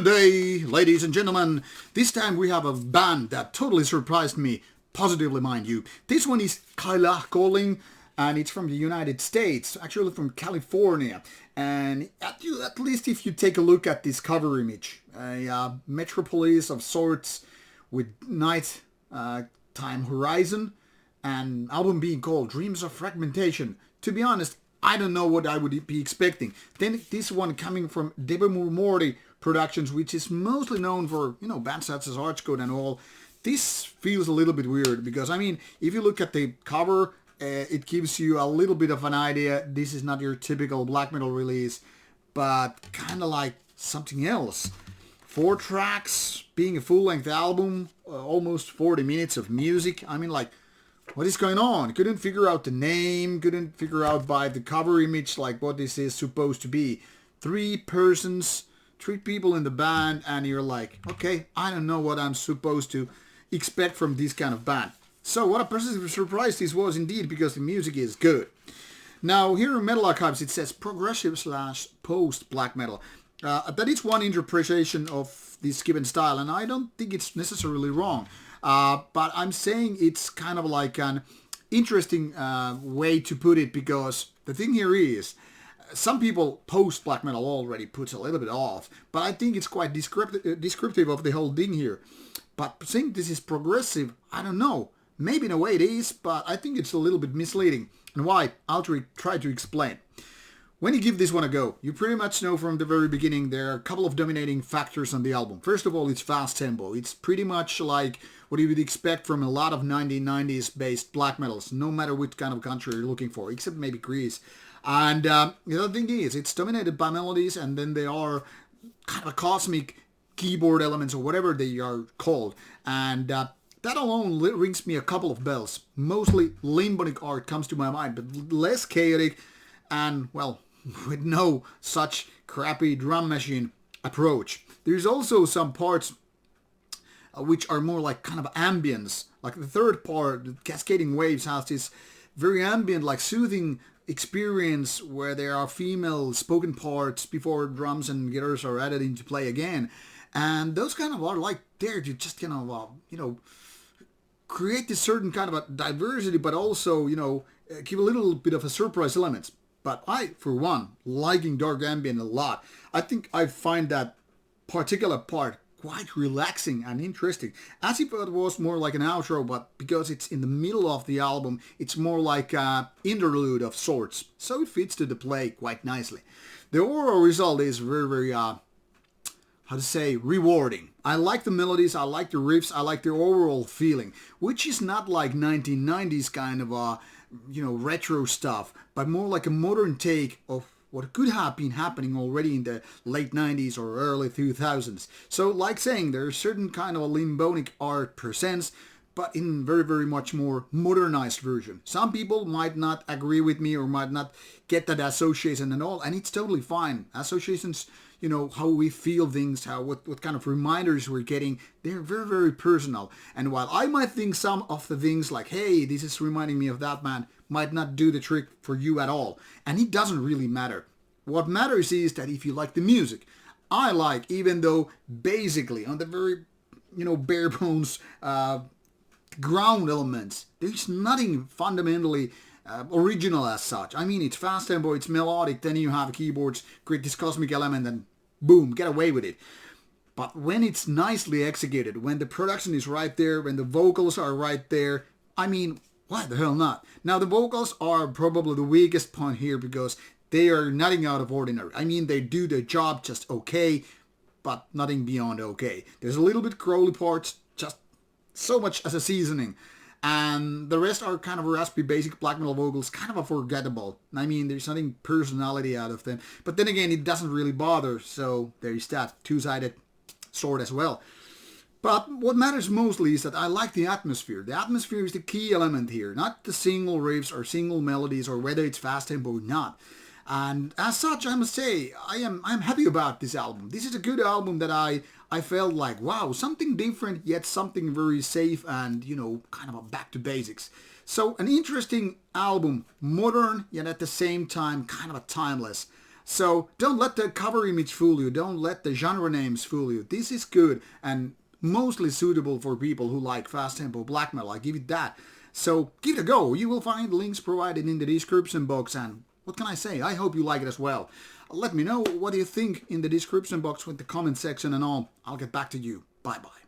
Today, ladies and gentlemen, this time we have a band that totally surprised me, positively mind you. This one is Cailleach Calling, and it's from the United States, actually from California. And at least if you take a look at this cover image, a metropolis of sorts with night time horizon, and album being called Dreams of Fragmentation. To be honest, I don't know what I would be expecting. Then this one coming from Morty Productions, which is mostly known for, bands such as Archcode and all. This feels a little bit weird because, if you look at the cover, it gives you a little bit of an idea. This is not your typical black metal release, but kind of like something else. 4 tracks, being a full-length album, almost 40 minutes of music. What is going on? Couldn't figure out the name, couldn't figure out by the cover image like what this is supposed to be. 3 persons, 3 people in the band, and you're like, okay, I don't know what I'm supposed to expect from this kind of band. So what a positive surprise this was indeed, because the music is good. Now here in Metal Archives it says progressive / post black metal. That is one interpretation of this given style, and I don't think it's necessarily wrong. But I'm saying it's kind of like an interesting way to put it, because the thing here is, some people post black metal already puts a little bit off, but I think it's quite descriptive of the whole thing here. But saying this is progressive, I don't know. Maybe in a way it is, but I think it's a little bit misleading. And why? I'll try to explain. When you give this one a go, you pretty much know from the very beginning there are a couple of dominating factors on the album. First of all, it's fast tempo. It's pretty much like what you would expect from a lot of 1990s based black metals, no matter which kind of country you're looking for, except maybe Greece. And the other thing is, it's dominated by melodies, and then they are kind of a cosmic keyboard elements, or whatever they are called. And that alone rings me a couple of bells. Mostly Limbonic art comes to my mind, but less chaotic and, well, with no such crappy drum machine approach. There's also some parts which are more like kind of ambience. Like the third part, the Cascading Waves, has this very ambient, like soothing experience where there are female spoken parts before drums and guitars are added into play again. And those kind of are like there to just kind of, create this certain kind of a diversity, but also, give a little bit of a surprise element. But I, for one, liking dark ambient a lot. I think I find that particular part quite relaxing and interesting. As if it was more like an outro, but because it's in the middle of the album, it's more like an interlude of sorts. So it fits to the play quite nicely. The overall result is very, very, rewarding. I like the melodies, I like the riffs, I like the overall feeling, which is not like 1990s kind of retro stuff, but more like a modern take of what could have been happening already in the late 90s or early 2000s. So like saying, there's certain kind of a Limbonic art presence, but in very, very much more modernized version. Some people might not agree with me or might not get that association and all, and it's totally fine. Associations, how we feel things, what kind of reminders we're getting, they're very, very personal. And while I might think some of the things like, hey, this is reminding me of that man, might not do the trick for you at all. And it doesn't really matter. What matters is that if you like the music, I like, even though basically on the very, bare bones ground elements, there's nothing fundamentally original as such. It's fast tempo, it's melodic, then you have keyboards, create this cosmic element, and boom, get away with it. But when it's nicely executed, when the production is right there, when the vocals are right there, why the hell not? Now the vocals are probably the weakest point here, because they are nothing out of ordinary. They do their job just okay, but nothing beyond okay. There's a little bit crowley parts, just so much as a seasoning. And the rest are kind of raspy, basic black metal vocals, kind of a forgettable. There's nothing personality out of them. But then again, it doesn't really bother, so there's that two-sided sword as well. But what matters mostly is that I like the atmosphere. The atmosphere is the key element here, not the single riffs or single melodies or whether it's fast tempo or not. And as such, I must say, I'm happy about this album. This is a good album that I felt like, wow, something different, yet something very safe and, kind of a back to basics. So an interesting album, modern, yet at the same time kind of a timeless. So don't let the cover image fool you. Don't let the genre names fool you. This is good and mostly suitable for people who like fast tempo black metal. I give it that. So give it a go. You will find links provided in the description box, and what can I say? I hope you like it as well. Let me know what you think in the description box with the comment section and all. I'll get back to you. Bye bye.